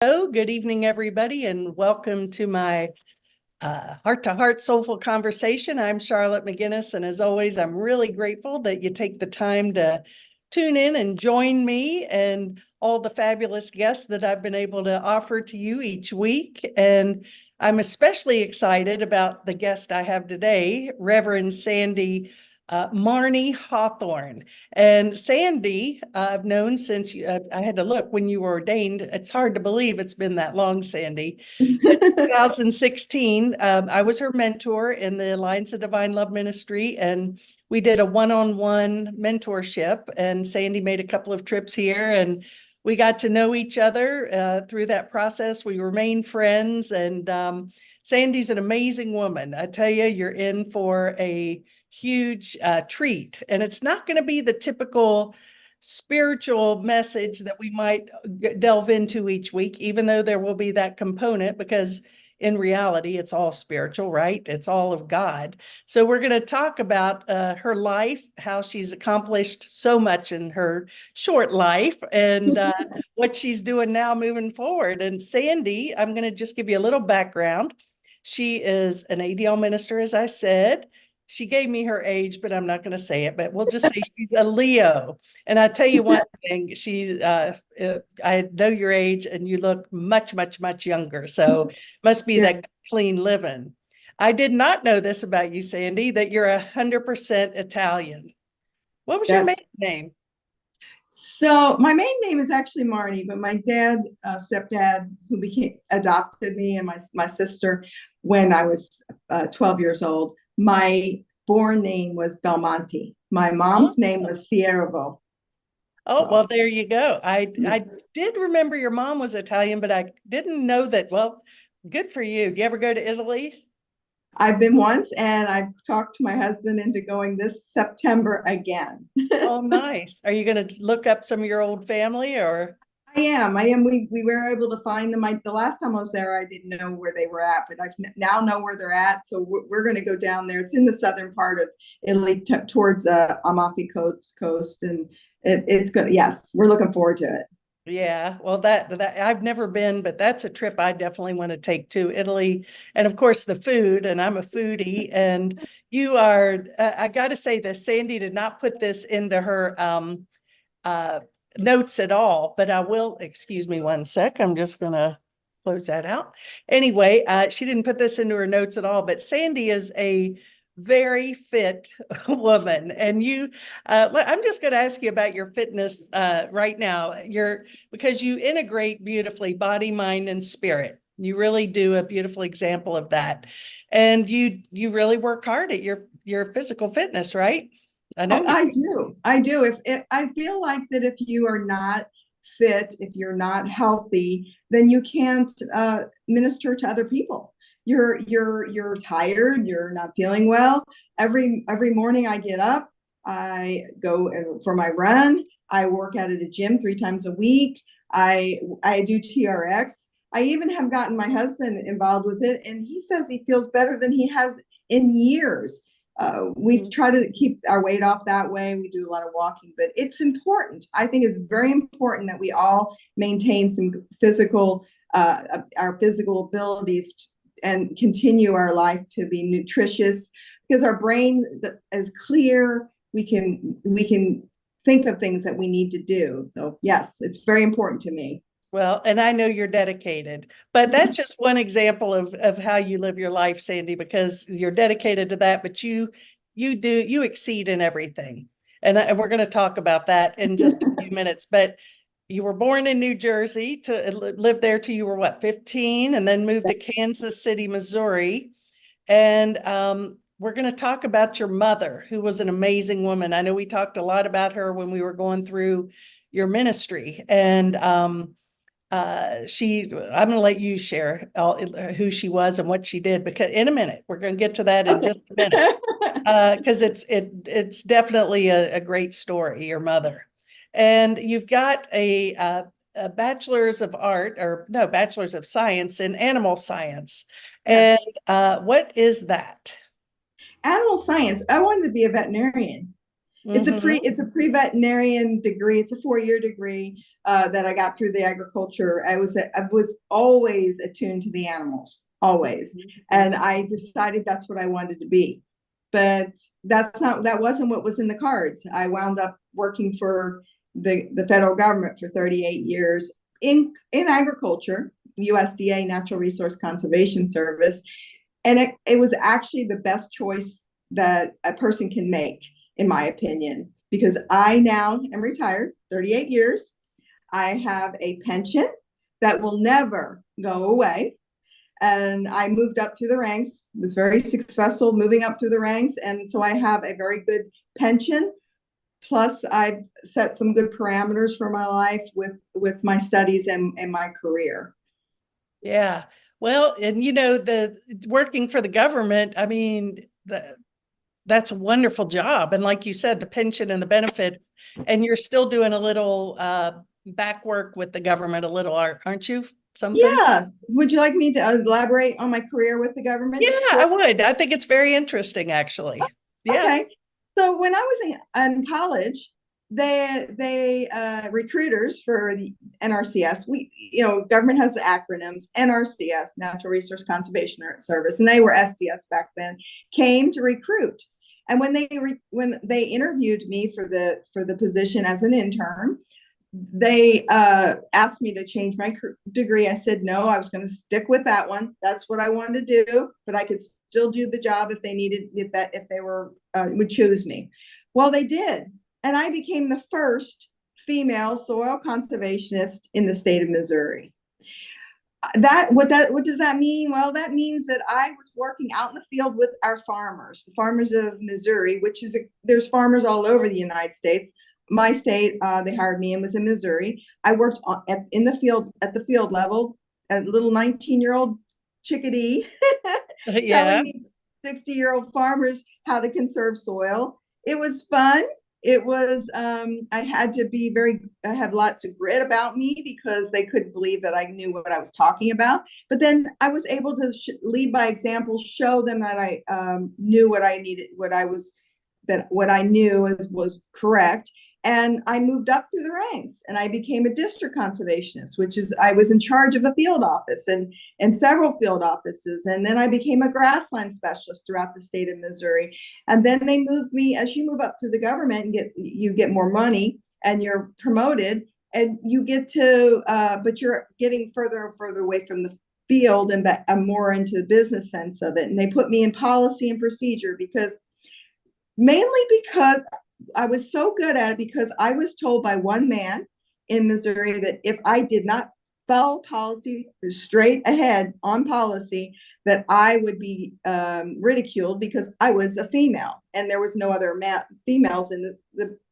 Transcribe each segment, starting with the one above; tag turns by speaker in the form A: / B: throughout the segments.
A: Good evening, everybody, and welcome to my heart-to-heart soulful conversation. I'm Charlotte McGinnis, and as always, I'm really grateful that you take the time to tune in and join me and all the fabulous guests that I've been able to offer to you each week. And I'm especially excited about the guest I have today, Reverend Sandi Marnie-Hawthorn. And Sandi, I've known since I had to look when you were ordained. It's hard to believe it's been that long, Sandi. But 2016, I was her mentor in the Alliance of Divine Love Ministry, and we did a one-on-one mentorship. And Sandi made a couple of trips here, and we got to know each other through that process. We remained friends, and Sandi's an amazing woman. I tell you, you're in for a huge treat. And it's not going to be the typical spiritual message that we might delve into each week, even though there will be that component, because in reality, it's all spiritual, right? It's all of God. So we're going to talk about her life, how she's accomplished so much in her short life, and what she's doing now moving forward. And Sandi, I'm going to just give you a little background. She is an ADL minister, as I said. She gave me her age, but I'm not going to say it, but we'll just say she's a Leo. And I tell you one thing, I know your age and you look much, much, much younger. So must be
B: Yeah.
A: that clean living. I did not know this about you, Sandi, that you're 100% Italian. What was your
B: Yes.
A: maiden name?
B: So my main name is actually Marnie, but my dad, stepdad, who adopted me and my sister when I was 12 years old, my born name was Belmonte. My
A: Oh,
B: mom's name was Sierravo.
A: oh, well,
B: So
A: there you go.
B: yeah.
A: I did remember your mom was Italian, but I didn't know that. Well, good for you. Do you ever go to Italy?
B: I've been once, and I've talked to my husband into going this September again.
A: Oh, nice. Are you going to look up some of your old family or?
B: I am. We were able to find them. The last time I was there, I didn't know where they were at, but I now know where they're at. So we're going to go down there. It's in the southern part of Italy, towards the Amalfi coast, and it's good. Yes, we're looking forward to it.
A: Yeah, well, that I've never been, but that's a trip I definitely want to take to Italy. And of course, the food, and I'm a foodie. And you are, I got to say this, Sandi did not put this into her uh, notes at all, but I will, excuse me one sec. I'm just going to close that out. Anyway, she didn't put this into her notes at all, but Sandi is a very fit woman. And I'm just going to ask you about your fitness right now. Because you integrate beautifully body, mind, and spirit. You really do a beautiful example of that. And you really work hard at your physical fitness, right? I know
B: Oh,
A: you.
B: I do. I do. If I feel like that, if you are not fit, if you're not healthy, then you can't minister to other people. You're tired. You're not feeling well. Every morning I get up, I go for my run. I work out at a gym 3 times a week. I do TRX. I even have gotten my husband involved with it, and he says he feels better than he has in years. We try to keep our weight off that way. We do a lot of walking, but it's important. I think it's very important that we all maintain some our physical abilities and continue our life to be nutritious, because our brain is clear. We can think of things that we need to do. So yes, it's very important to me.
A: Well, and I know you're dedicated, but that's just one example of how you live your life, Sandi, because you're dedicated to that, but you exceed in everything. And we're going to talk about that in just a few minutes. But you were born in New Jersey to live there till you were what, 15, and then moved to Kansas City, Missouri. And we're going to talk about your mother, who was an amazing woman. I know we talked a lot about her when we were going through your ministry. And I'm going to let you share who she was and what she did, because in a minute, we're going to get to that in
B: Okay.
A: just a minute. Because it's definitely a great story, your mother. And you've got a bachelor's of art, or no, bachelor's of science in animal science.
B: Yes.
A: And what is that?
B: Animal science. I wanted to be a veterinarian. It's a pre-veterinarian degree. It's a 4-year degree that I got through the agriculture. I was always attuned to the animals, always, and I decided that's what I wanted to be. But that wasn't what was in the cards. I wound up working for the federal government for 38 years in agriculture, USDA, Natural Resource Conservation Service, and it was actually the best choice that a person can make, in my opinion, because I now am retired, 38 years. I have a pension that will never go away. And I moved up through the ranks, was very successful moving up through the ranks. And so I have a very good pension. Plus, I've set some good parameters for my life with my studies and my career.
A: Yeah. Well, and the working for the government, I mean, that's a wonderful job. And like you said, the pension and the benefits, and you're still doing a little back work with the government a little, aren't you? Something?
B: Yeah. Would you like me to elaborate on my career with the government?
A: Yeah, I would. I think it's very interesting, actually. Yeah.
B: Okay. So when I was in college, they recruiters for the NRCS, government has the acronyms, NRCS, Natural Resource Conservation Service, and they were SCS back then, came to recruit. And when they interviewed me for the position as an intern, they asked me to change my degree. I said no, I was going to stick with that one. That's what I wanted to do, but I could still do the job if they needed, if they were would choose me. Well, they did, and I became the first female soil conservationist in the state of Missouri. What does that mean? Well, that means that I was working out in the field with our farmers, the farmers of Missouri, there's farmers all over the United States. My state, they hired me and was in Missouri. I worked in the field at the field level, a little 19-year-old chickadee telling these 60-year-old farmers how to conserve soil. It was fun. It was, I had lots of grit about me because they couldn't believe that I knew what I was talking about. But then I was able to lead by example, show them that I knew what I needed, what I knew was correct. And I moved up through the ranks and I became a district conservationist, I was in charge of a field office and several field offices. And then I became a grassland specialist throughout the state of Missouri. And then they moved me, as you move up through the government and you get more money and you're promoted and you get to, but you're getting further and further away from the field and more into the business sense of it. And they put me in policy and procedure mainly because I was so good at it, because I was told by one man in Missouri that if I did not follow policy straight ahead on policy, that I would be ridiculed because I was a female and there was no other females in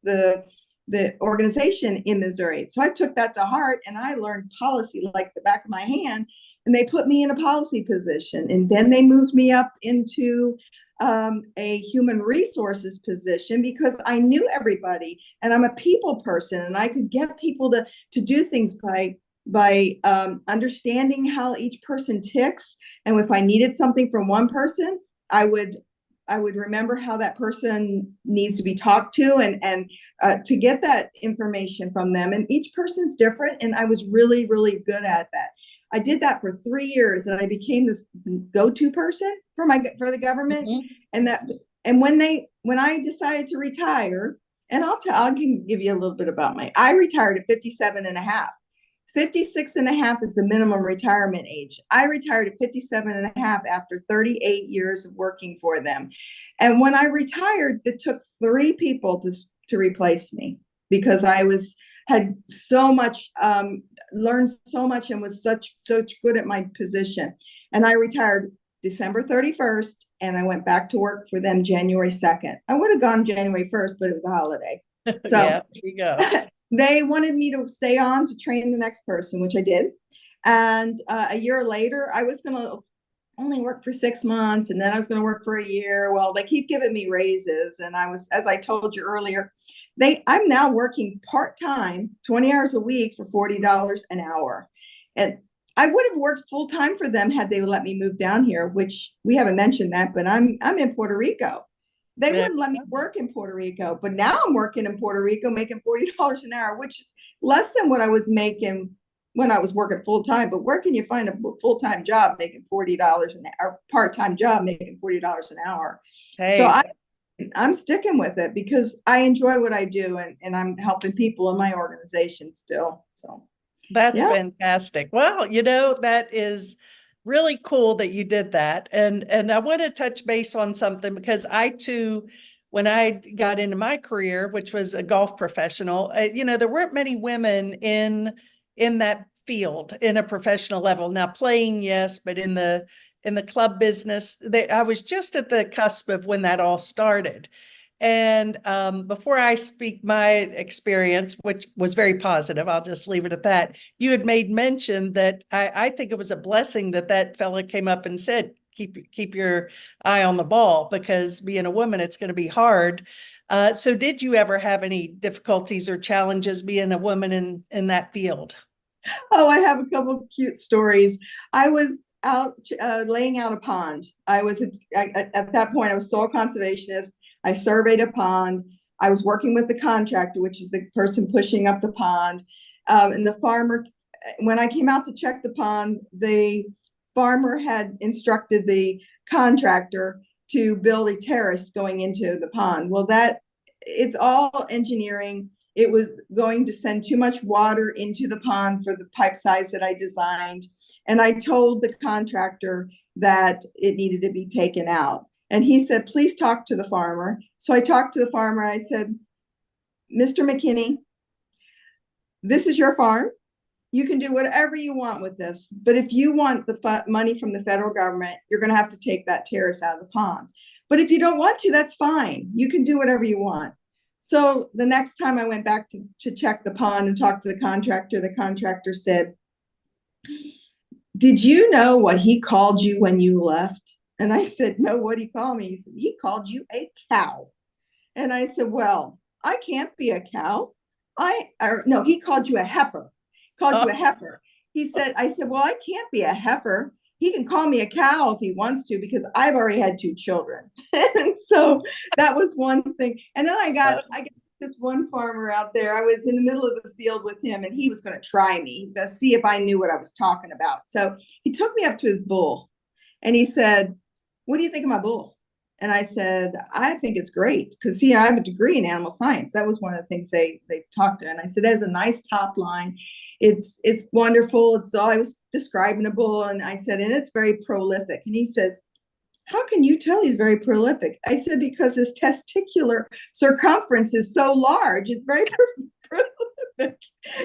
B: the organization in Missouri. So I took that to heart and I learned policy like the back of my hand, and they put me in a policy position. And then they moved me up into a human resources position because I knew everybody and I'm a people person and I could get people to do things by understanding how each person ticks. And if I needed something from one person, I would remember how that person needs to be talked to and to get that information from them. And each person's different. And I was really, really good at that. I did that for 3 years and I became this go-to person for the government. And when I decided to retire, and I can give you a little bit about I retired at 57 and a half. 56 and a half is the minimum retirement age. I retired at 57 and a half after 38 years of working for them. And when I retired, it took 3 people to replace me because I had so much, learned so much and was such good at my position. And I retired December 31st and I went back to work for them January 2nd. I would have gone January 1st, but it was a holiday. So
A: yeah, there you go.
B: They wanted me to stay on to train the next person, which I did. And a year later, I was going to only work for 6 months and then I was going to work for a year. Well, they keep giving me raises. And as I told you earlier, I'm now working part-time, 20 hours a week for $40 an hour. And I would have worked full-time for them had they let me move down here, which we haven't mentioned that, but I'm in Puerto Rico. They
A: Yeah.
B: wouldn't let me work in Puerto Rico, but now I'm working in Puerto Rico making $40 an hour, which is less than what I was making when I was working full time. But where can you find a full time job making $40 an hour, part time job making $40 an hour? So
A: Hey,
B: I'm sticking with it because I enjoy what I do, and I'm helping people in my organization still. So
A: that's
B: yeah.
A: fantastic. Well, that is really cool that you did that. And I want to touch base on something because I too, when I got into my career, which was a golf professional, there weren't many women in that field in a professional level. Now playing, yes, but in the club business, I was just at the cusp of when that all started. And before I speak my experience, which was very positive, I'll just leave it at that. You had made mention that I think it was a blessing that that fella came up and said, keep your eye on the ball, because being a woman, it's going to be hard. So did you ever have any difficulties or challenges being a woman in that field?
B: Oh, I have a couple of cute stories. I was out laying out a pond. At that point, I was soil conservationist. I surveyed a pond. I was working with the contractor, which is the person pushing up the pond. And the farmer, when I came out to check the pond, the farmer had instructed the contractor to build a terrace going into the pond. Well, it's all engineering. It was going to send too much water into the pond for the pipe size that I designed. And I told the contractor that it needed to be taken out. And he said, please talk to the farmer. So I talked to the farmer. I said, Mr. McKinney, this is your farm. You can do whatever you want with this. But if you want the money from the federal government, you're going to have to take that terrace out of the pond. But if you don't want to, that's fine. You can do whatever you want. So the next time I went back to check the pond and talk to the contractor said, did you know what he called you when you left? And I said, no, what he called me? He said, he called you a cow. And I said, well, I can't be a cow. No, he called you a heifer. Called you a heifer. I said, well, I can't be a heifer. He can call me a cow if he wants to, because I've already had 2 children. And so that was one thing. And then I got this one farmer out there. I was in the middle of the field with him, and he was going to try me to see if I knew what I was talking about. So he took me up to his bull and he said, what do you think of my bull? And I said, I think it's great, because I have a degree in animal science. That was one of the things they talked to. And I said, it has a nice top line. It's wonderful. It's all, I was describing a bull, and I said, and it's very prolific. And he says, how can you tell he's very prolific? I said, because his testicular circumference is so large. It's very prolific.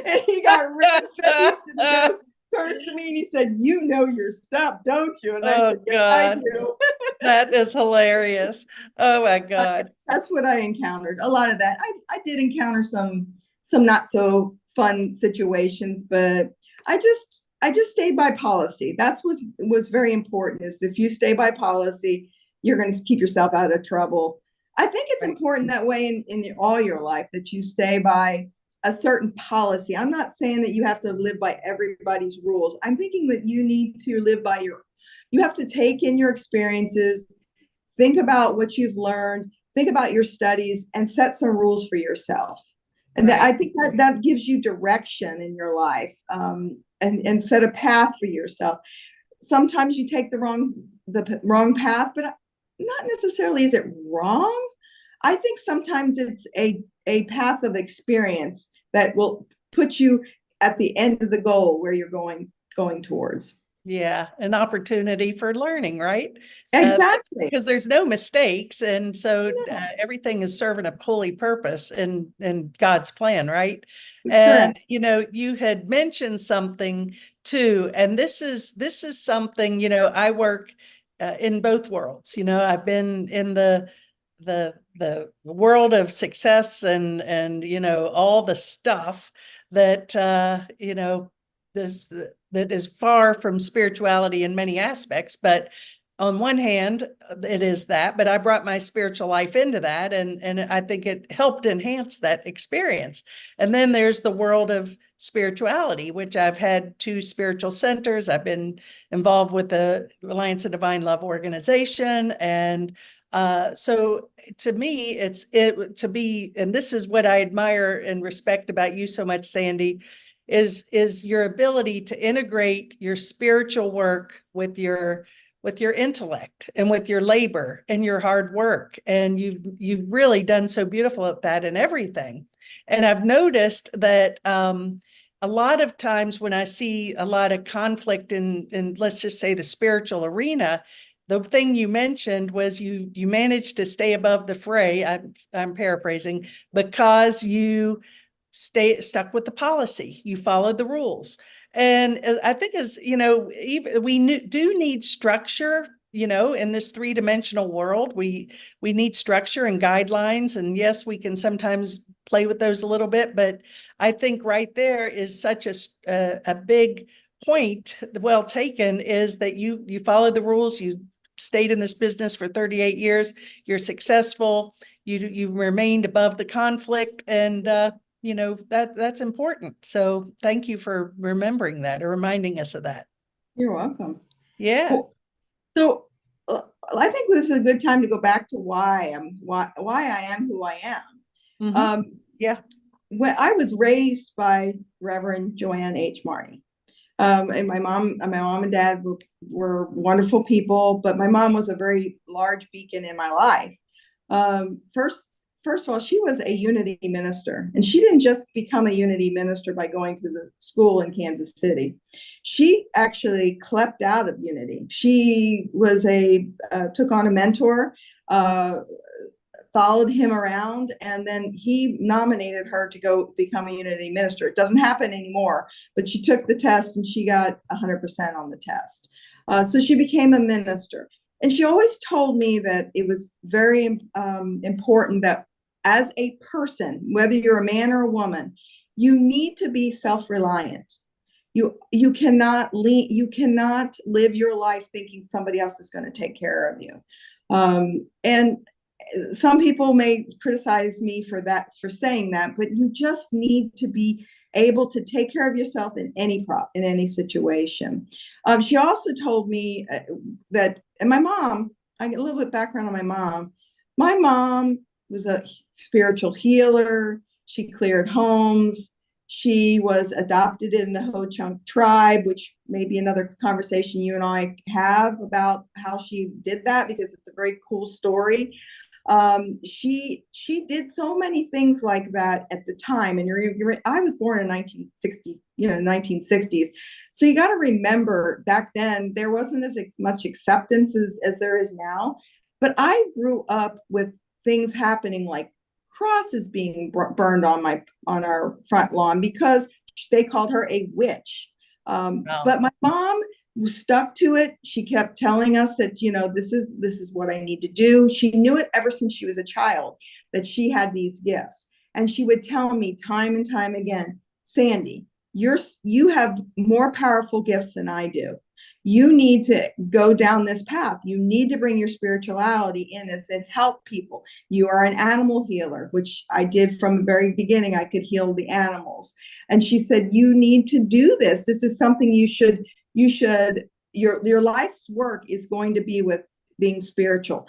B: And he got really pissed and goes, turns to me and he said, you know your stuff, don't you? And I said, yes, I do.
A: That is hilarious. Oh my God.
B: That's what I encountered. A lot of that. I did encounter some not so fun situations, but I just stayed by policy. That's was very important, is if you stay by policy, you're going to keep yourself out of trouble. I think it's important that way in all your life, that you stay by a certain policy. I'm not saying that you have to live by everybody's rules. I'm thinking that you need to live by you have to take in your experiences, think about what you've learned, think about your studies, and set some rules for yourself. And I think that gives you direction in your life, and set a path for yourself. Sometimes you take the wrong path, but not necessarily is it wrong. I think sometimes it's a path of experience that will put you at the end of the goal where you're going towards.
A: Yeah, an opportunity for learning, right?
B: Exactly.
A: Because there's no mistakes, and so everything is serving a holy purpose in God's plan, right? And
B: Correct.
A: you had mentioned something too, and this is something, I work in both worlds. I've been in the world of success and all the stuff that this that is far from spirituality in many aspects. But on one hand, it is that, but I brought my spiritual life into that, and I think it helped enhance that experience. And then there's the world of spirituality, which I've had 2 spiritual centers. I've been involved with the Alliance of Divine Love organization, and So to me, to be, and this is what I admire and respect about you so much, Sandi, is your ability to integrate your spiritual work with your intellect and with your labor and your hard work. And you've really done so beautiful at that and everything. And I've noticed that a lot of times when I see a lot of conflict in let's just say the spiritual arena, the thing you mentioned was you managed to stay above the fray. I'm paraphrasing, because you stuck with the policy. You followed the rules. And I think, as you know, even do need structure, in this three-dimensional world. We need structure and guidelines. And yes, we can sometimes play with those a little bit, but I think right there is such a big point, well taken, is that you follow the rules. You stayed in this business for 38 years. You're successful. You remained above the conflict, and that's important. So thank you for remembering that or reminding us of that.
B: You're welcome.
A: Yeah.
B: Well, so I think this is a good time to go back to why I am who I am.
A: Mm-hmm. Yeah.
B: When I was raised by Reverend Joanne H. Marnie. And my mom and dad were wonderful people, but my mom was a very large beacon in my life. First of all, she was a unity minister, and she didn't just become a unity minister by going to the school in Kansas City. She actually clept out of unity. She was took on a mentor, followed him around, and then he nominated her to go become a unity minister. It doesn't happen anymore, but she took the test and she got 100% on the test. So she became a minister. And she always told me that it was very important that as a person, whether you're a man or a woman, you need to be self-reliant. You cannot live your life thinking somebody else is going to take care of you. And some people may criticize me for saying that, but you just need to be able to take care of yourself in any situation. She also told me that, and my mom, I get a little bit of background on my mom. My mom was a spiritual healer. She cleared homes. She was adopted in the Ho-Chunk tribe, which may be another conversation you and I have about how she did that, because it's a very cool story. She did so many things like that at the time. And I was born in 1960s. So you got to remember, back then there wasn't as much acceptance as there is now. But I grew up with things happening like crosses being burned on our front lawn because they called her a witch. Wow. But my mom stuck to it. She kept telling us that, this is what I need to do. She knew it ever since she was a child, that she had these gifts. And she would tell me time and time again, Sandi, you have more powerful gifts than I do. You need to go down this path. You need to bring your spirituality in this and help people. You are an animal healer, which I did from the very beginning. I could heal the animals. And she said, you need to do this. This is something your life's work is going to be with being spiritual.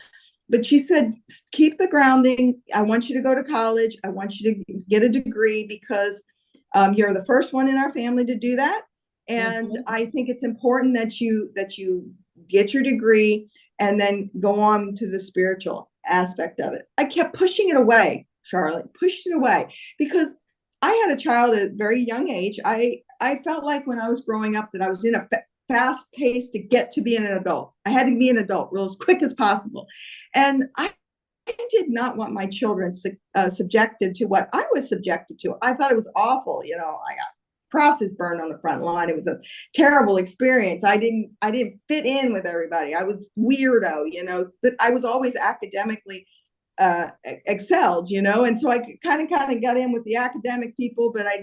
B: But she said, keep the grounding. I want you to go to college. I want you to get a degree, because you're the first one in our family to do that. And I think it's important that you get your degree and then go on to the spiritual aspect of it. I kept pushing it away, Charlotte, pushed it away, because I had a child at a very young age. I felt like when I was growing up that I was in a fast pace to get to being an adult. I had to be an adult real as quick as possible. And I did not want my children subjected to what I was subjected to. I thought it was awful. I got crosses burned on the front lawn. It was a terrible experience. I didn't fit in with everybody. I was weirdo, but I was always academically excelled, and so I kind of got in with the academic people, but I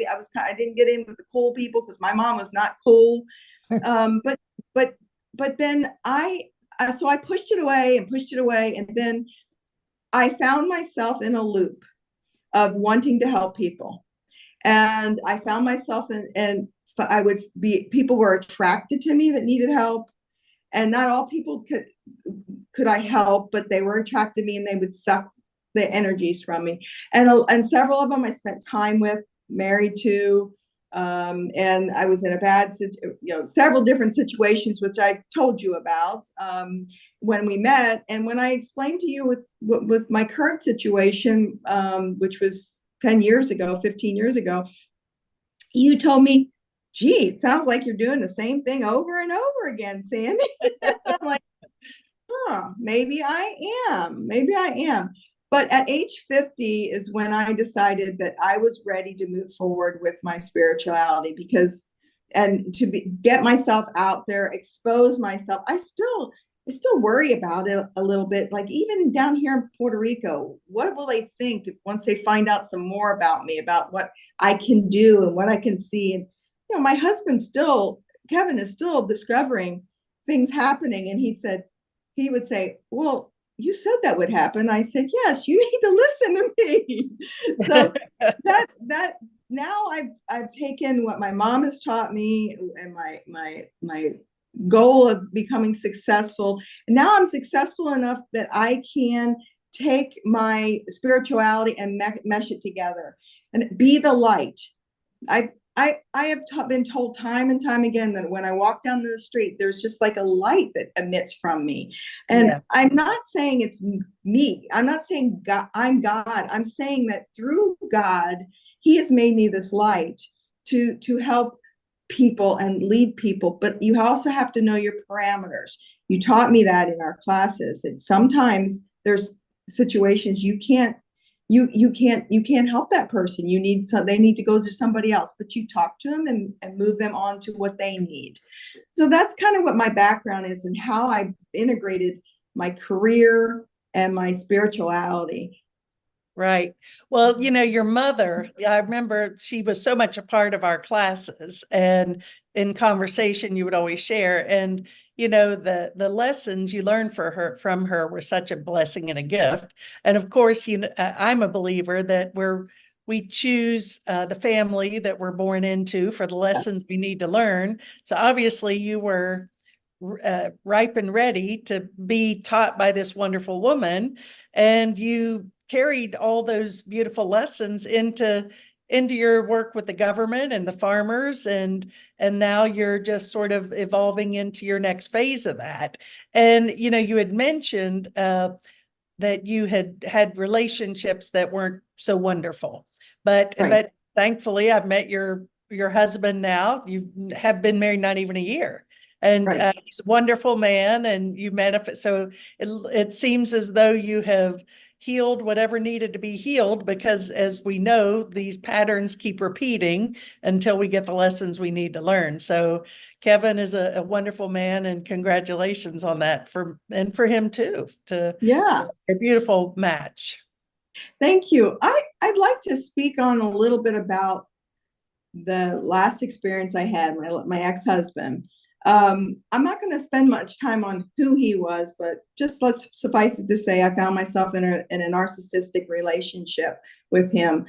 B: didn't get in with the cool people because my mom was not cool. But then so I pushed it away, and then I found myself in a loop of wanting to help people. And I found myself people were attracted to me that needed help. and not all people could I help, but they were attracted to me and they would suck the energies from me. And several of them I spent time with, married to, and I was in a bad, several different situations, which I told you about when we met. And when I explained to you with my current situation, which was 10 years ago, 15 years ago, you told me, gee, it sounds like you're doing the same thing over and over again, Sandi. I'm like, maybe I am. Maybe I am. But at age 50 is when I decided that I was ready to move forward with my spirituality, and to get myself out there, expose myself. I still worry about it a little bit. Like even down here in Puerto Rico, what will they think once they find out some more about me, about what I can do and what I can see? And my husband Kevin is still discovering things happening. And he would say, well, you said that would happen. I said, yes, you need to listen to me. So that now I've taken what my mom has taught me and my goal of becoming successful. And now I'm successful enough that I can take my spirituality and mesh it together and be the light. I have been told time and time again that when I walk down the street, there's just like a light that emits from me. And yeah. I'm not saying it's me. I'm not saying God, I'm God. I'm saying that through God, he has made me this light to help people and lead people. But you also have to know your parameters. You taught me that in our classes. And sometimes there's situations you can't help that person. They need to go to somebody else, but you talk to them and move them on to what they need. So that's kind of what my background is and how I integrated my career and my spirituality.
A: Right. Well, your mother, I remember she was so much a part of our classes, and in conversation you would always share. And the lessons you learned from her were such a blessing and a gift. And of course, I'm a believer that we choose the family that we're born into for the lessons we need to learn. So obviously you were ripe and ready to be taught by this wonderful woman, and you carried all those beautiful lessons into your work with the government and the farmers, and now you're just sort of evolving into your next phase of that. And you had mentioned that you had relationships that weren't so wonderful, but
B: right.
A: but thankfully I've met your husband now. You have been married not even a year, and
B: right.
A: He's a wonderful man, and you manifest. So it seems as though you have healed whatever needed to be healed, because as we know, these patterns keep repeating until we get the lessons we need to learn. So Kevin is a wonderful man, and congratulations on that for him too,
B: yeah,
A: a beautiful match.
B: Thank you. I'd like to speak on a little bit about the last experience I had, my ex-husband. I'm not going to spend much time on who he was, but just let's suffice it to say I found myself in a narcissistic relationship with him.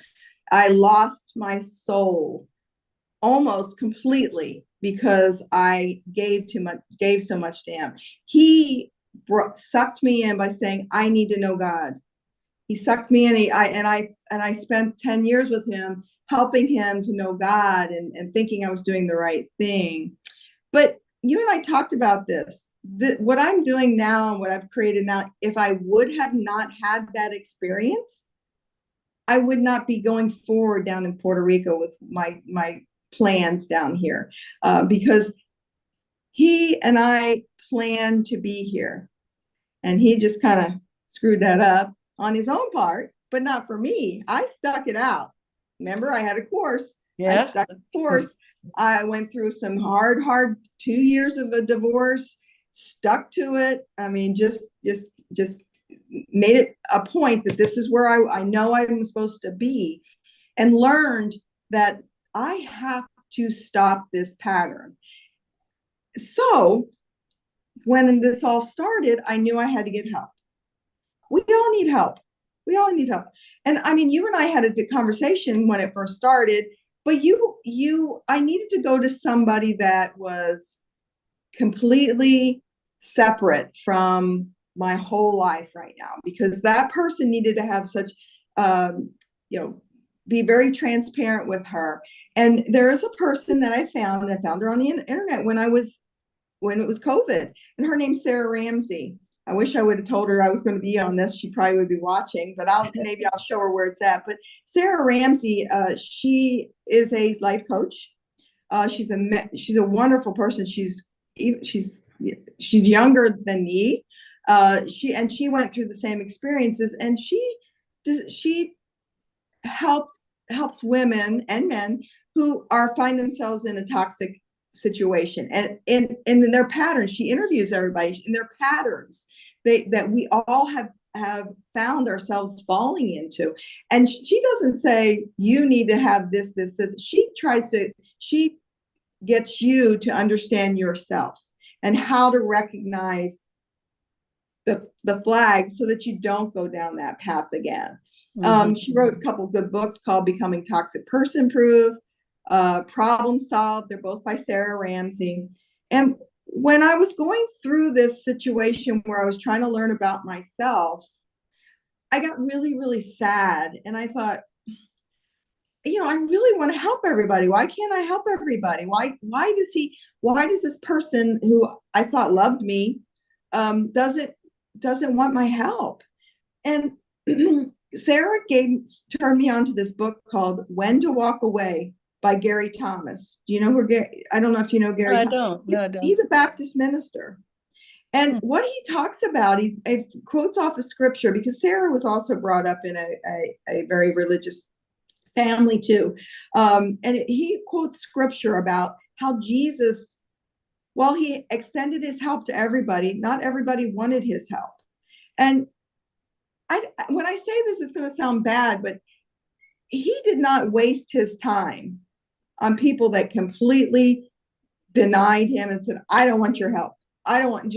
B: I lost my soul almost completely because I gave so much to him. He sucked me in by saying, I need to know God. He sucked me in. I spent 10 years with him, helping him to know God and thinking I was doing the right thing. But you and I talked about this. What I'm doing now and what I've created now, if I would have not had that experience, I would not be going forward down in Puerto Rico with my plans down here, because he and I planned to be here. And he just kind of screwed that up on his own part, but not for me. I stuck it out. Remember, I had a course.
A: Yeah.
B: I stuck the course. I went through some hard 2 years of a divorce, stuck to it. I mean, just made it a point that this is where I know I'm supposed to be, and learned that I have to stop this pattern. So when this all started, I knew I had to get help. We all need help. We all need help. And I mean, you and I had a conversation when it first started, but I needed to go to somebody that was completely separate from my whole life right now, because that person needed to have such, you know, be very transparent with her. And there is a person that I found her on the internet when it was COVID, and her name's Sarah Ramsey. I wish I would have told her I was going to be on this. She probably would be watching, but maybe I'll show her where it's at. But Sarah Ramsey, she is a life coach. She's a wonderful person. She's younger than me. She went through the same experiences, and she helps women and men who find themselves in a toxic situation, and in their patterns. She interviews everybody in their patterns that we all have found ourselves falling into. And she doesn't say you need to have this. She gets you to understand yourself and how to recognize the flag so that you don't go down that path again. She wrote a couple of good books called Becoming Toxic Person Proof, Problem Solved. They're both by Sarah Ramsey. And when I was going through this situation where I was trying to learn about myself, I got really, really sad. And I thought, I really want to help everybody. Why can't I help everybody? Why does this person who I thought loved me doesn't want my help? And Sarah turned me on to this book called When to Walk Away by Gary Thomas. Do you know who I don't know if you know Gary Thomas.
A: I don't.
B: He's a Baptist minister. And what he talks about, he quotes off of scripture, because Sarah was also brought up in a very religious family too. And he quotes scripture about how Jesus, while he extended his help to everybody, not everybody wanted his help. And when I say this, it's going to sound bad, but he did not waste his time on people that completely denied him and said, I don't want your help. I don't want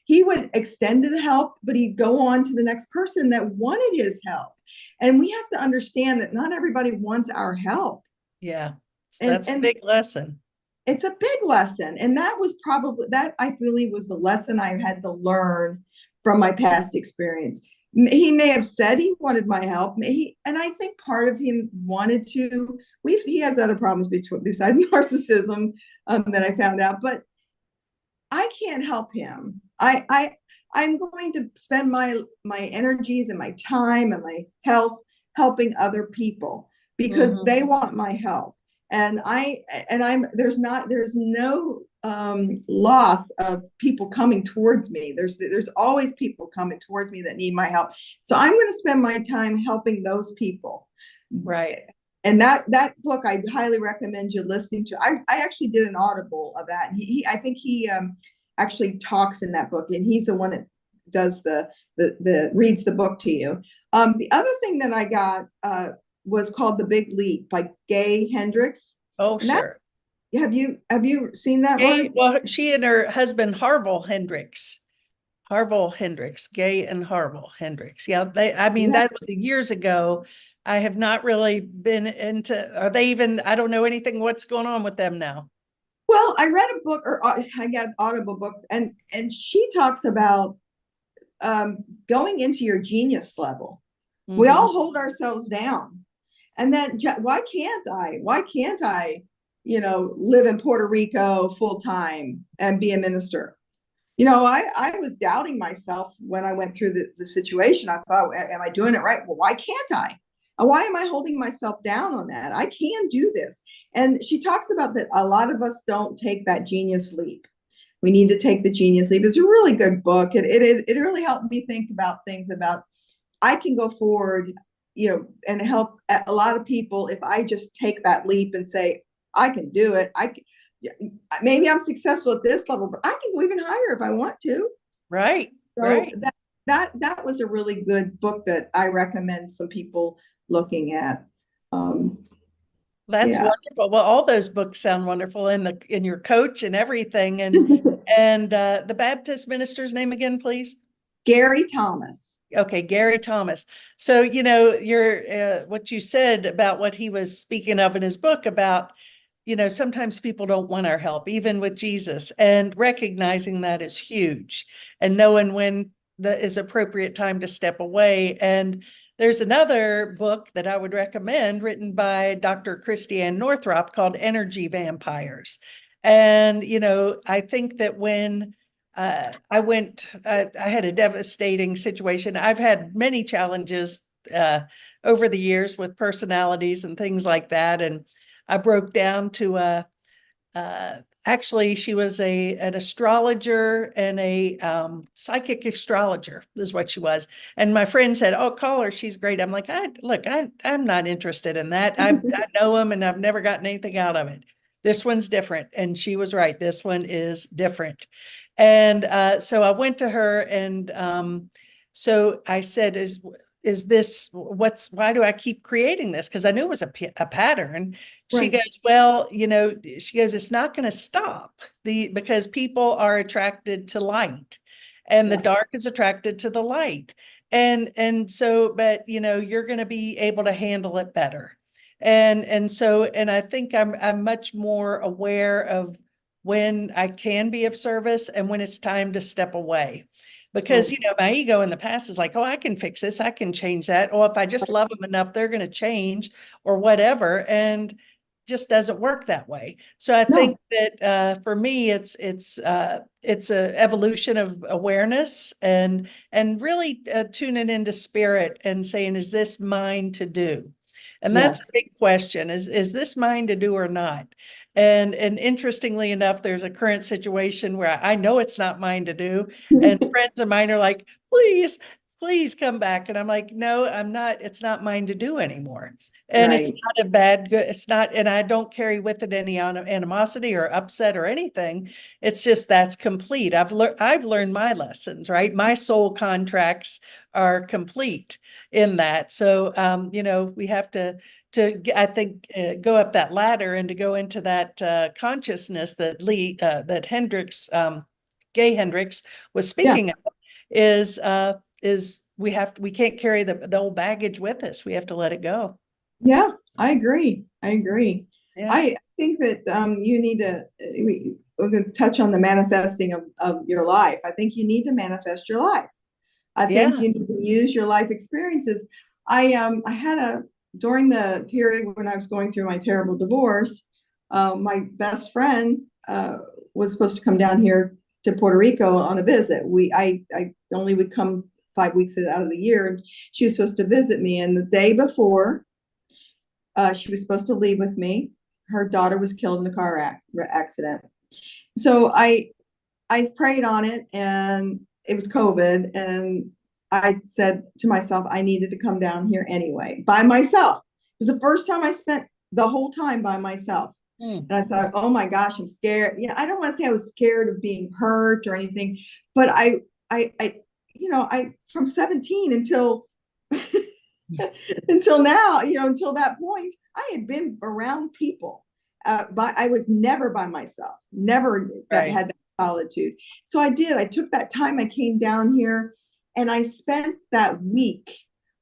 B: he would extend the help, but he'd go on to the next person that wanted his help. And we have to understand that not everybody wants our help.
A: Yeah. That's a big lesson.
B: It's a big lesson. And that I believe was the lesson I had to learn from my past experience. He may have said he wanted my help, and I think part of him wanted to. He has other problems besides narcissism that I found out, but I can't help him. I'm going to spend my energies and my time and my health helping other people because they want my help, and there's no loss of people coming towards me. There's always people coming towards me that need my help. So I'm going to spend my time helping those people.
A: Right.
B: And that book, I highly recommend you listening to. I actually did an audible of that. I think he actually talks in that book, and he's the one that does reads the book to you. The other thing that I got was called The Big Leap by Gay Hendricks.
A: Oh, sure.
B: Have you seen that one?
A: Well, she and her husband Harville Hendricks, Gay and Harville Hendricks. Yeah, that was years ago. I have not really been into. Are they even? I don't know anything. What's going on with them now?
B: Well, I read a book, or I got an audible book, and she talks about going into your genius level. We all hold ourselves down, and then why can't I? Live in Puerto Rico full time and be a minister. I was doubting myself when I went through the situation. I thought, am I doing it right? Well, why can't I? Why am I holding myself down on that? I can do this. And she talks about that a lot of us don't take that genius leap. We need to take the genius leap. It's a really good book. It really helped me think about things about I can go forward, and help a lot of people if I just take that leap and say, I can do it. Maybe I'm successful at this level, but I can go even higher if I want to.
A: Right.
B: So
A: right.
B: That was a really good book that I recommend some people looking at.
A: That's wonderful. Well, all those books sound wonderful in your coach and everything. And the Baptist minister's name again, please?
B: Gary Thomas.
A: Okay, Gary Thomas. So, your what you said about what he was speaking of in his book about, sometimes people don't want our help, even with Jesus, and recognizing that is huge, and knowing when the is appropriate time to step away. And there's another book that I would recommend written by Dr. Christiane Northrup called Energy Vampires. And, I think that when I had a devastating situation. I've had many challenges over the years with personalities and things like that. And I broke down to actually, she was an astrologer and a psychic astrologer is what she was. And my friend said, "Oh, call her. She's great." I'm like, I'm not interested in that. I know them and I've never gotten anything out of it. This one's different. And she was right. This one is different. And so I went to her, and so I said, is this why do I keep creating this? Because I knew it was a pattern. She
B: Right.
A: goes, well, she goes, it's not going to stop because people are attracted to light, and the
B: Yeah.
A: dark is attracted to the light. And so, but you're going to be able to handle it better. And I think I'm much more aware of when I can be of service and when it's time to step away. Because,
B: Right.
A: my ego in the past is like, oh, I can fix this, I can change that. Or if I just love them enough, they're going to change or whatever. And just doesn't work that way. So I
B: No.
A: think that for me, it's a evolution of awareness and really tuning into spirit and saying, is this mine to do? And that's a
B: Yes.
A: big question. Is this mine to do or not? And interestingly enough, there's a current situation where I know it's not mine to do. And friends of mine are like, please come back. And I'm like, no, I'm not. It's not mine to do anymore. And it's
B: Right.
A: not a bad good. It's not, and I don't carry with it any animosity or upset or anything. It's just that's complete. I've learned my lessons, right? My soul contracts are complete in that. So we have to I think go up that ladder and to go into that consciousness that that Hendricks Gay Hendricks was
B: Yeah.
A: speaking of is we can't carry the old baggage with us. We have to let it go.
B: Yeah. I agree. I agree.
A: Yeah.
B: I think that you need to we're going to touch on the manifesting of your life. I think you need to manifest your life. I think
A: Yeah.
B: you need to use your life experiences. I had during the period when I was going through my terrible divorce, my best friend was supposed to come down here to Puerto Rico on a visit. I only would come 5 weeks out of the year, and she was supposed to visit me. And the day before, she was supposed to leave with me. Her daughter was killed in a car accident. So I prayed on it, and it was COVID, and I said to myself, I needed to come down here anyway, by myself. It was the first time I spent the whole time by myself. And I thought, oh my gosh, I'm scared. Yeah, I don't want to say I was scared of being hurt or anything, but I from 17 until until now, until that point, I had been around people. But I was never by myself, never
A: Right.
B: had that solitude. So I did. I took that time. I came down here, and I spent that week,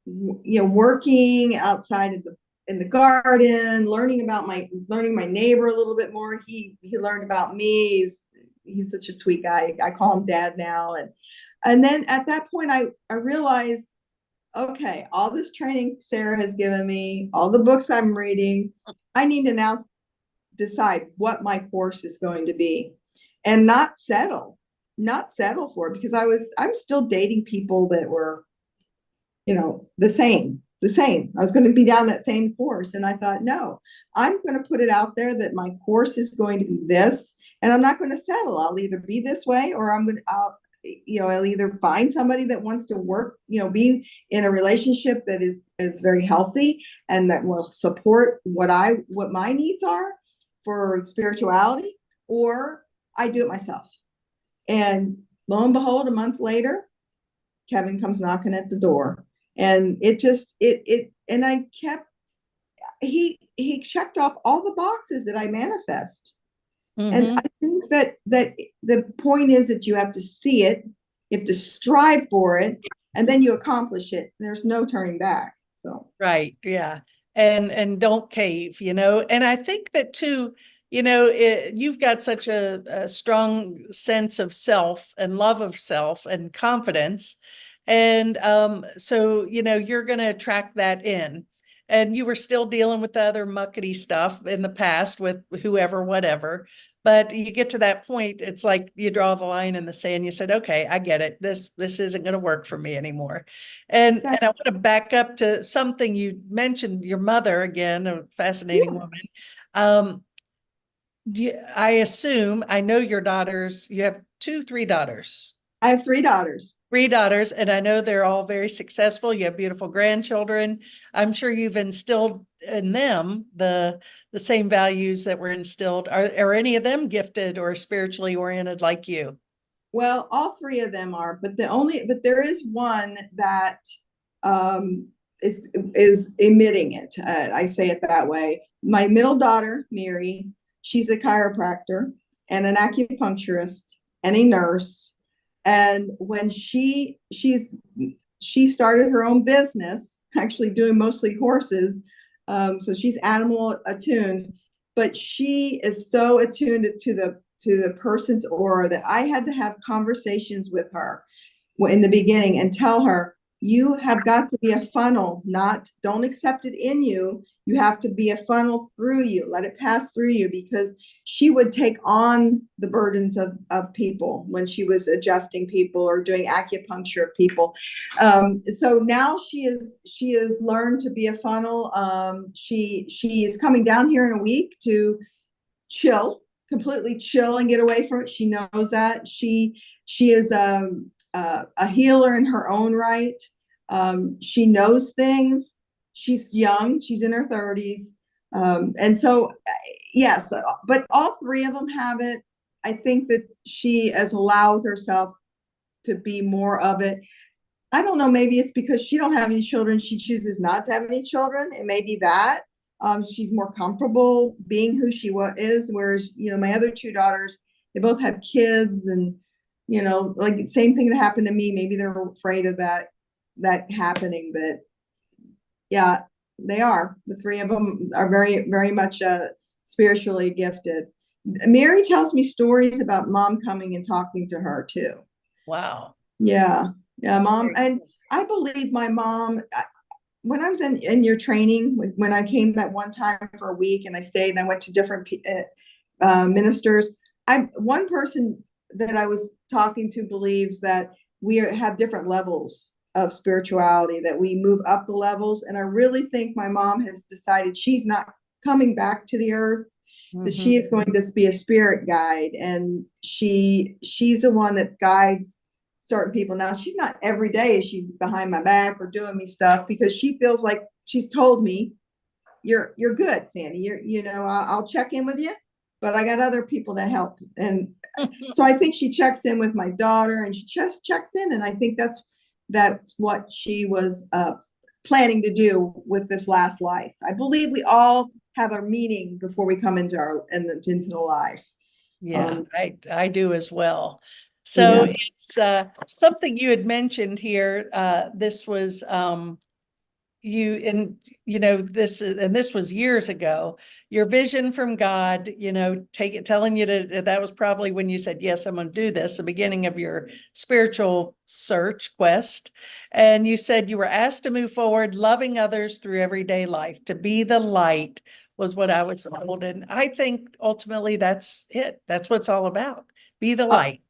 B: working outside in the garden, learning my neighbor a little bit more. He learned about me. He's such a sweet guy. I call him Dad now, and then at that point, I realized, okay, all this training Sarah has given me, all the books I'm reading, I need to now decide what my course is going to be, and not settle for it, because I was still dating people that were, the same. I was going to be down that same course. And I thought, no, I'm going to put it out there that my course is going to be this, and I'm not going to settle. I'll either be this way, or I'll either find somebody that wants to work, be in a relationship that is very healthy and that will support what my needs are for spirituality, or I do it myself. And lo and behold, a month later, Kevin comes knocking at the door, and and I kept, he checked off all the boxes that I manifest. And I think that the point is that you have to see it, you have to strive for it, and then you accomplish it. There's no turning back. So
A: Right. Yeah. And don't cave, and I think that too, you've got such a strong sense of self and love of self and confidence. And so, you're going to attract that in. And you were still dealing with the other muckety stuff in the past with whoever, whatever. But you get to that point, it's like you draw the line in the sand. You said, okay, I get it. This isn't going to work for me anymore. And I want to back up to something you mentioned, your mother, again, a fascinating
B: Yeah.
A: woman. I assume, I know your daughters, you have three daughters.
B: I have three daughters.
A: Three daughters, and I know they're all very successful. You have beautiful grandchildren. I'm sure you've instilled in them the same values that were instilled. Are any of them gifted or spiritually oriented like you?
B: Well, all three of them are, but there is one that um, is emitting it. I say it that way. My middle daughter, Mary, she's a chiropractor and an acupuncturist and a nurse. And when she started her own business, actually doing mostly horses, so she's animal attuned, but she is so attuned to the person's aura that I had to have conversations with her in the beginning and tell her, you have got to be a funnel, don't accept it in you. You have to be a funnel through you, let it pass through you, because she would take on the burdens of people when she was adjusting people or doing acupuncture of people. So now she has learned to be a funnel. She is coming down here in a week to completely chill and get away from it. She knows that she is a healer in her own right. She knows things. She's young. She's in her 30s. And so, yes, but all three of them have it. I think that she has allowed herself to be more of it. I don't know, maybe it's because she don't have any children. She chooses not to have any children. It may be that. She's more comfortable being who she is, whereas, my other two daughters, they both have kids, and, like the same thing that happened to me. Maybe they're afraid of that happening, but yeah, they are. The three of them are very, very much spiritually gifted. Mary tells me stories about mom coming and talking to her too.
A: Wow.
B: Yeah. Mom. And I believe my mom, when I was in your training, when I came that one time for a week and I stayed and I went to different ministers, one person that I was talking to believes that we have different levels of spirituality, that we move up the levels. And I really think my mom has decided she's not coming back to the earth, that she is going to be a spirit guide. And she's the one that guides certain people. Now, she's not every day, is she behind my back or doing me stuff, because she feels like she's told me, you're good, Sandi. I'll check in with you, but I got other people to help. And so I think she checks in with my daughter, and she just checks in. And I think that's what she was planning to do with this last life. I believe we all have a meaning before we come into the life.
A: Yeah, I do as well. So
B: Yeah.
A: it's something you had mentioned here. This was this was years ago. Your vision from God, telling you that was probably when you said, yes, I'm going to do this, the beginning of your spiritual search quest. And you said you were asked to move forward, loving others through everyday life, to be the light was what I was told. And I think ultimately that's it. That's what it's all about. Be the light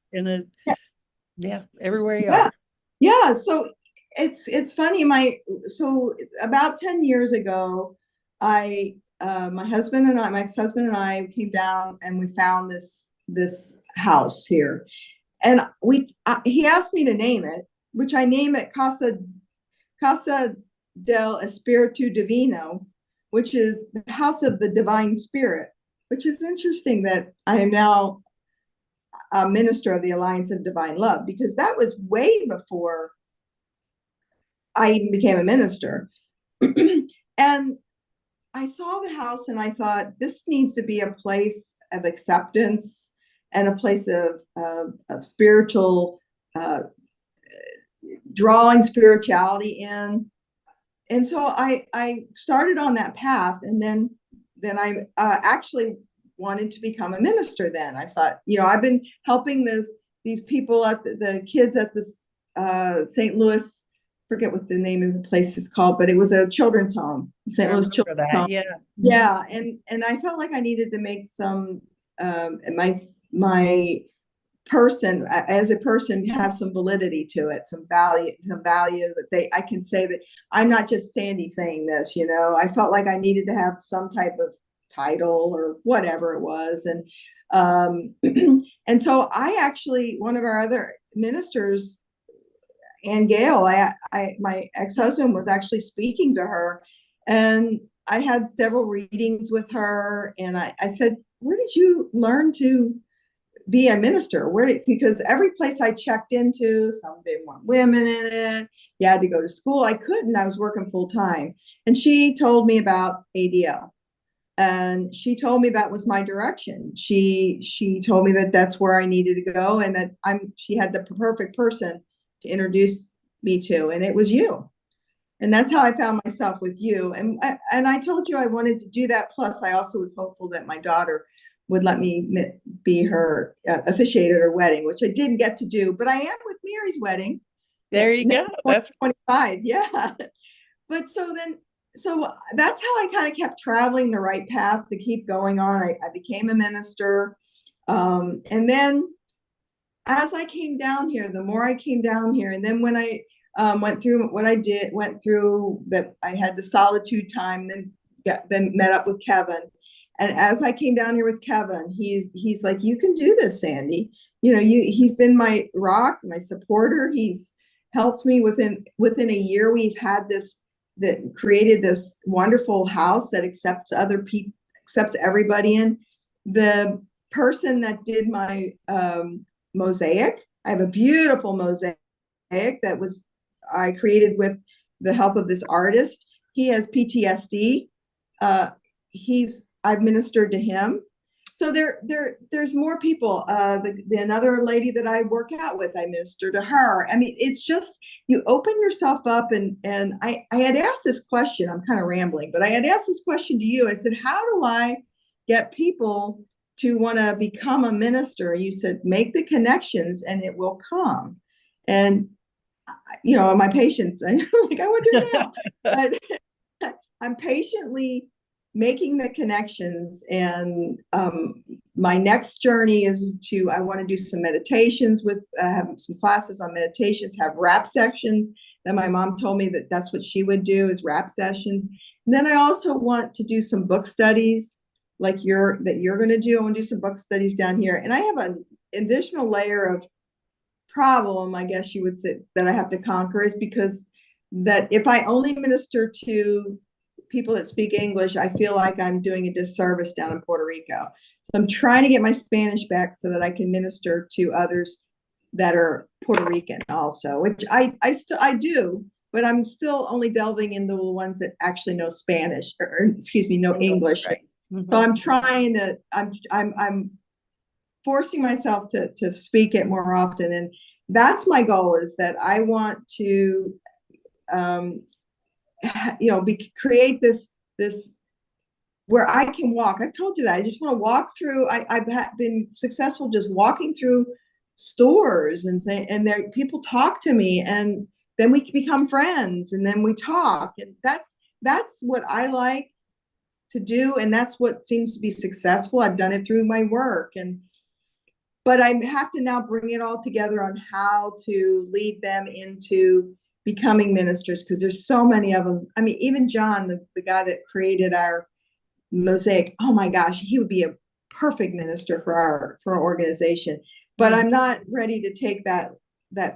A: everywhere you are.
B: Yeah. So it's funny. So about 10 years ago, my ex-husband and I came down and we found this house here. And he asked me to name it, which I name it Casa del Espiritu Divino, which is the house of the divine spirit, which is interesting that I am now a minister of the Alliance of Divine Love, because that was way before I even became a minister. And I saw the house and I thought, this needs to be a place of acceptance and a place of spiritual, drawing spirituality in. And so I started on that path. And then I actually wanted to become a minister then. I thought, I've been helping these people at the kids at this St. Louis, forget what the name of the place is called, but it was a children's home, St. Louis Children's Home.
A: Yeah.
B: Yeah. And I felt like I needed to make some, my person as a person have some validity to it, some value that I can say that I'm not just Sandi saying this. I felt like I needed to have some type of title or whatever it was. And and so I actually, one of our other ministers, Ann Gale, my ex-husband was actually speaking to her, and I had several readings with her, and I said, where did you learn to be a minister? Because every place I checked into, some didn't want women in it. You had to go to school. I couldn't. I was working full time. And she told me about ADL. And she told me that was my direction. She told me that that's where I needed to go, and that she had the perfect person to introduce me to, and it was you. And that's how I found myself with you. And I told you I wanted to do that. Plus, I also was hopeful that my daughter would let me be her officiate at her wedding, which I didn't get to do, but I am with Mary's wedding.
A: There you go.
B: That's 25. Yeah. But so that's how I kind of kept traveling the right path to keep going on. I became a minister. And then as I came down here, the more I came down here, and then when I went through what I went through that, I had the solitude time, then met up with Kevin. And as I came down here with Kevin, he's like, you can do this, Sandi. He's been my rock, my supporter. He's helped me within a year. We've had that created this wonderful house that accepts other people, accepts everybody in. The person that did my mosaic, I have a beautiful mosaic that I created with the help of this artist. He has PTSD. I've ministered to him. So there's more people. Another lady that I work out with, I minister to her. I mean, it's just, you open yourself up, and I had asked this question, I'm kind of rambling, but I had asked this question to you. I said, how do I get people to want to become a minister? You said, make the connections and it will come. And, my patience, I'm like, I wonder now. But I'm patiently making the connections, and my next journey is I want to do some meditations have some classes on meditations, have rap sections that my mom told me that's what she would do, is rap sessions. And then I also want to do some book studies like you're going to do. I want to do some book studies down here. And I have an additional layer of problem, I guess you would say, that I have to conquer, is because that if I only minister to people that speak English, I feel like I'm doing a disservice down in Puerto Rico. So I'm trying to get my Spanish back so that I can minister to others that are Puerto Rican also, which I do, but I'm still only delving into the ones that actually know Spanish, or excuse me, know English. Right. Mm-hmm. So I'm trying to, I'm forcing myself to speak it more often. And that's my goal, is that I want to, create this where I can walk. I've told you that I just want to walk through. I've been successful just walking through stores and there people talk to me, and then we become friends, and then we talk, and that's what I like to do, and that's what seems to be successful. I've done it through my work, but I have to now bring it all together on how to lead them into becoming ministers, because there's so many of them. I mean, even John, the guy that created our mosaic, oh my gosh, he would be a perfect minister for our organization. But I'm not ready to take that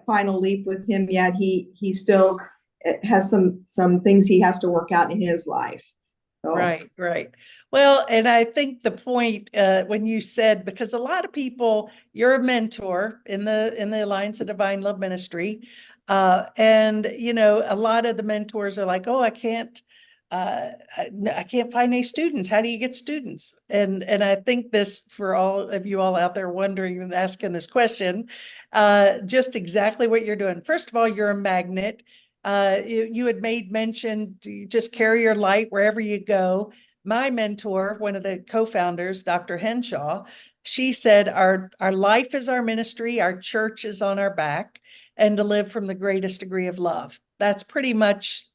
B: final leap with him yet. He still has some things he has to work out in his life. So.
A: Right. Well, and I think the point when you said, because a lot of people, you're a mentor in the Alliance of Divine Love Ministry, and a lot of the mentors are like, oh, I can't find any students. How do you get students? And I think this, for all of you all out there wondering and asking this question, just exactly what you're doing. First of all, you're a magnet. You had made mention, you just carry your light wherever you go. my mentor, one of the co-founders, Dr. Henshaw, she said, our life is our ministry, our church is on our back, and to live from the greatest degree of love. That's pretty much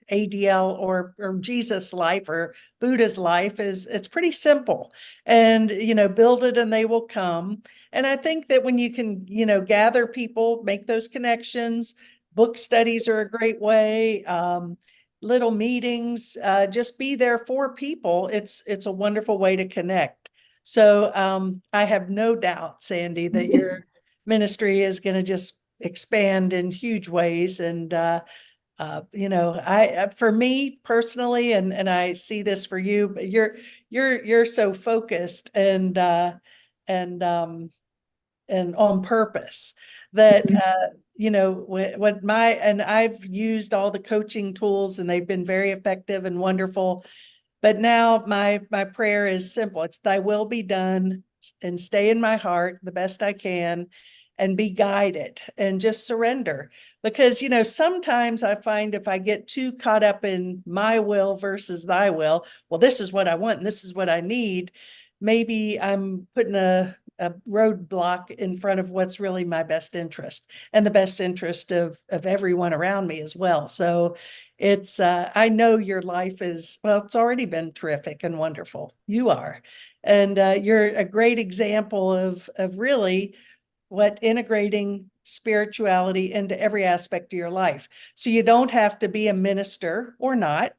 A: ADL or Jesus' life or Buddha's life. It's pretty simple. And, build it and they will come. And I think that when you can, gather people, make those connections, book studies are a great way. Little meetings, just be there for people. It's a wonderful way to connect. So I have no doubt, Sandi, that your ministry is going to just expand in huge ways. And for me personally, and I see this for you, but you're so focused and on purpose that and I've used all the coaching tools and they've been very effective and wonderful. But now my prayer is simple. It's thy will be done and stay in my heart the best I can and be guided and just surrender. Because, sometimes I find if I get too caught up in my will versus thy will, well, this is what I want and this is what I need. Maybe I'm putting a roadblock in front of what's really my best interest and the best interest of everyone around me as well. So it's, I know your life is, well, it's already been terrific and wonderful. You are. And you're a great example of really what integrating spirituality into every aspect of your life. So you don't have to be a minister or not.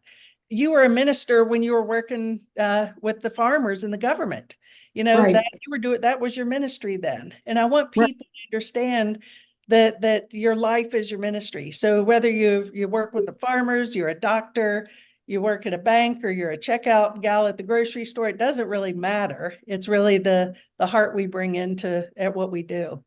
A: You were a minister when you were working with the farmers and the government.
B: Right.
A: That you were doing, that was your ministry then. And I want
B: Right.
A: people to understand that your life is your ministry. So whether you work with the farmers, you're a doctor, you work at a bank, or you're a checkout gal at the grocery store, it doesn't really matter. It's really the heart we bring into at what we do.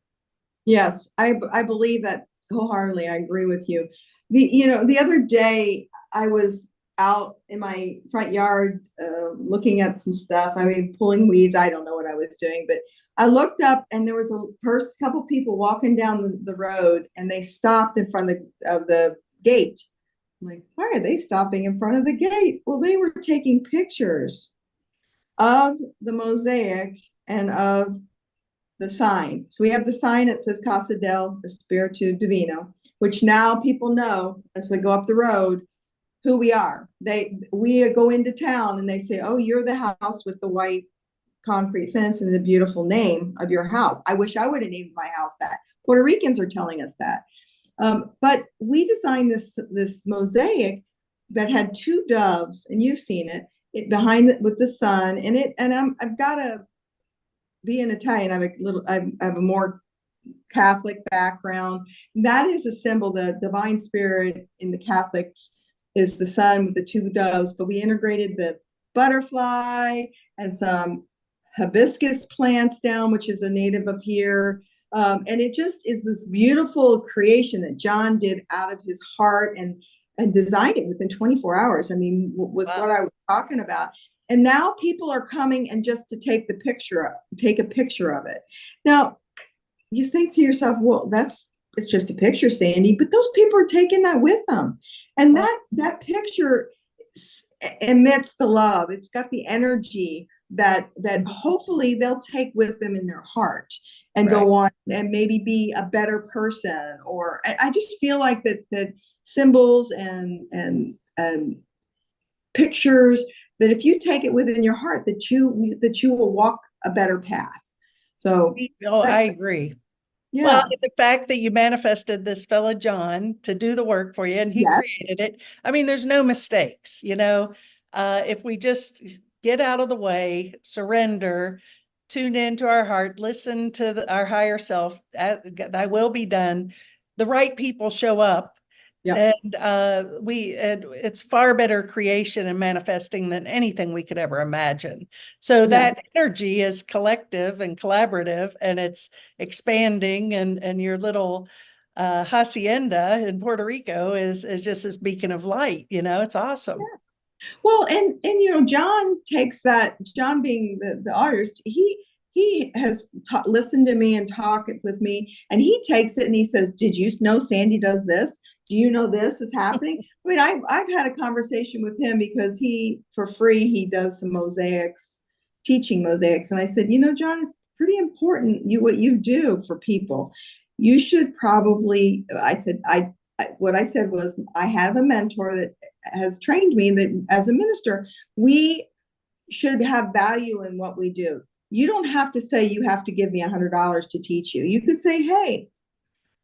B: Yes, I believe that wholeheartedly. I agree with you. The other day I was out in my front yard looking at some stuff. I mean, pulling weeds. I don't know what I was doing, but I looked up and there was a couple people walking down the road, and they stopped in front of the gate. I'm like, why are they stopping in front of the gate? Well, they were taking pictures of the mosaic and of the sign. So we have the sign that says Casa del Espiritu Divino, which now people know as we go up the road who we are. We go into town and they say, "Oh, you're the house with the white concrete fence and the beautiful name of your house." I wish I would have named my house that. Puerto Ricans are telling us that. But we designed this mosaic that had two doves, and you've seen it behind it with the sun, and I've got to be an Italian. I have a more Catholic background. That is a symbol. The divine spirit in the Catholics is the sun with the two doves, but we integrated the butterfly and some hibiscus plants down, which is a native of here. And it just is this beautiful creation that John did out of his heart and designed it within 24 hours. I mean, with wow. What I was talking about. And now people are coming and just to take a picture of it. Now, you think to yourself, well, it's just a picture, Sandi, but those people are taking that with them. And that picture emits the love. It's got the energy that hopefully they'll take with them in their heart and right. Go on and maybe be a better person. Or I just feel like that symbols and pictures, that if you take it within your heart, that you will walk a better path. So
A: I agree. Yeah. Well, the fact that you manifested this fella John to do the work for you and he yes. created it. I mean, there's no mistakes, if we just get out of the way, surrender, tune into our heart, listen to our higher self, thy will be done. The right people show up. Yep. And it's far better creation and manifesting than anything we could ever imagine. So that energy is collective and collaborative, and it's expanding. And your little hacienda in Puerto Rico is just this beacon of light. It's awesome. Yeah.
B: Well, and John takes that. John being the artist, he has listened to me and talked with me, and he takes it and he says, "Did you know Sandi does this? do you know this is happening? I mean, I've had a conversation with him because for free, he does some mosaics, teaching mosaics. And I said, John, it's pretty important what you do for people. You should probably, what I said was, I have a mentor that has trained me that as a minister, we should have value in what we do. You don't have to say you have to give me $100 to teach you. You could say, hey,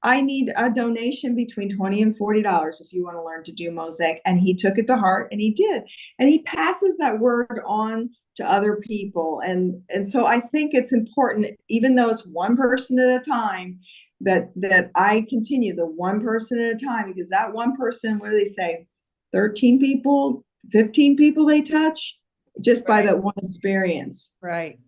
B: I need a donation between $20 and $40 if you want to learn to do mosaic. And he took it to heart, and he did. And he passes that word on to other people. And so I think it's important, even though it's one person at a time, that I continue the one person at a time, because that one person, what do they say? 13 people, 15 people they touch just by that one experience.
A: Right.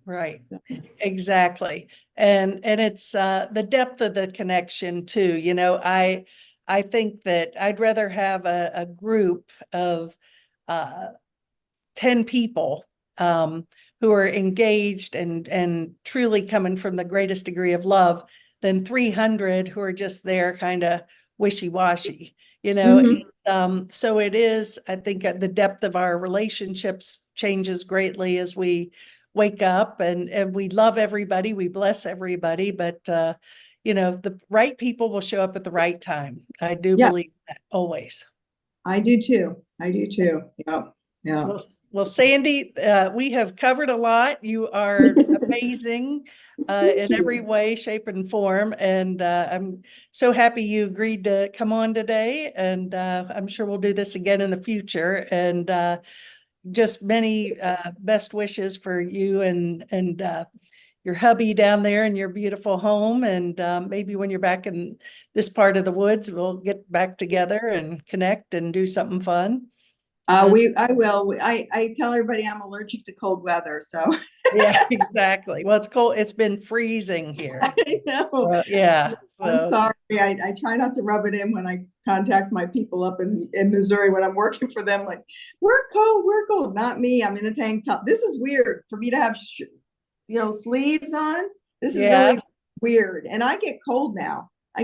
A: Exactly. And it's the depth of the connection too. I think that I'd rather have a group of 10 people who are engaged and truly coming from the greatest degree of love than 300 who are just there kind of wishy-washy. So it is, I think, the depth of our relationships changes greatly as we wake up, and we love everybody, we bless everybody, but the right people will show up at the right time. I do believe that always.
B: I do too. Yep. Yeah.
A: Well, Sandi, we have covered a lot. You are amazing in every way, shape, and form. And I'm so happy you agreed to come on today. And I'm sure we'll do this again in the future. And just many best wishes for you and your hubby down there in your beautiful home. And maybe when you're back in this part of the woods, we'll get back together and connect and do something fun.
B: I will. I tell everybody I'm allergic to cold weather, so.
A: Yeah, exactly. Well, it's cold. It's been freezing here.
B: I know.
A: Yeah.
B: I'm sorry. I try not to rub it in when I contact my people up in Missouri when I'm working for them. Like, we're cold. Not me. I'm in a tank top. This is weird for me to have, sleeves on. This is really weird. And I get cold now. I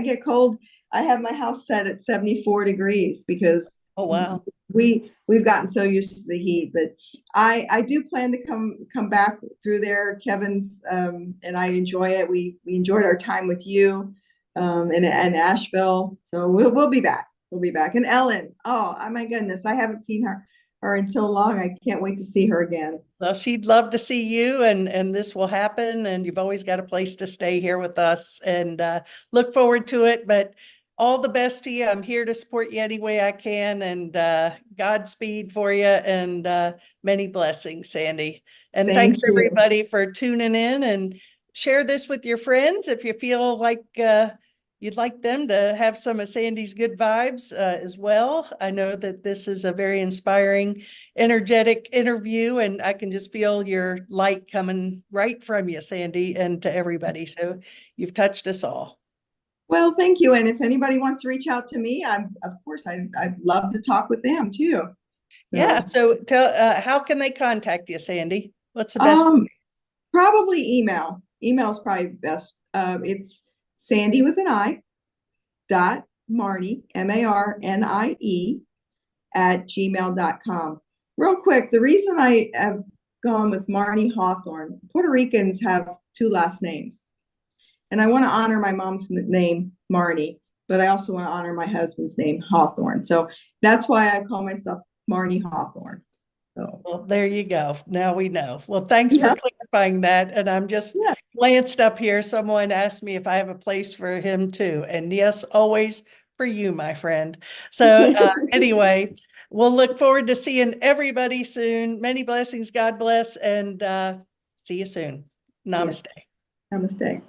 B: have my house set at 74 degrees because
A: oh wow,
B: we've gotten so used to the heat. But I do plan to come back through there, Kevin's, and I enjoy it. We enjoyed our time with you in Asheville, so we'll be back. And Ellen, oh my goodness, I haven't seen her in so long. I can't wait to see her again.
A: Well, she'd love to see you, and this will happen. And you've always got a place to stay here with us, and look forward to it. But all the best to you. I'm here to support you any way I can, and Godspeed for you, and many blessings, Sandi. And thanks everybody for tuning in, and share this with your friends if you feel like you'd like them to have some of Sandi's good vibes as well. I know that this is a very inspiring, energetic interview, and I can just feel your light coming right from you, Sandi, and to everybody. So you've touched us all.
B: Well, thank you. And if anybody wants to reach out to me, I'd love to talk with them too.
A: Yeah. So tell, how can they contact you, Sandi? What's the best?
B: Probably email. Email is probably the best. It's Sandi with an I .Marnie, MARNIE @gmail.com. Real quick, the reason I have gone with Marnie-Hawthorn, Puerto Ricans have two last names. And I want to honor my mom's name, Marnie, but I also want to honor my husband's name, Hawthorn. So that's why I call myself Marnie-Hawthorn. So.
A: Well, there you go. Now we know. Well, thanks for clarifying that. And I'm just glanced up here. Someone asked me if I have a place for him too. And yes, always for you, my friend. So anyway, we'll look forward to seeing everybody soon. Many blessings. God bless. And see you soon. Namaste.
B: Namaste.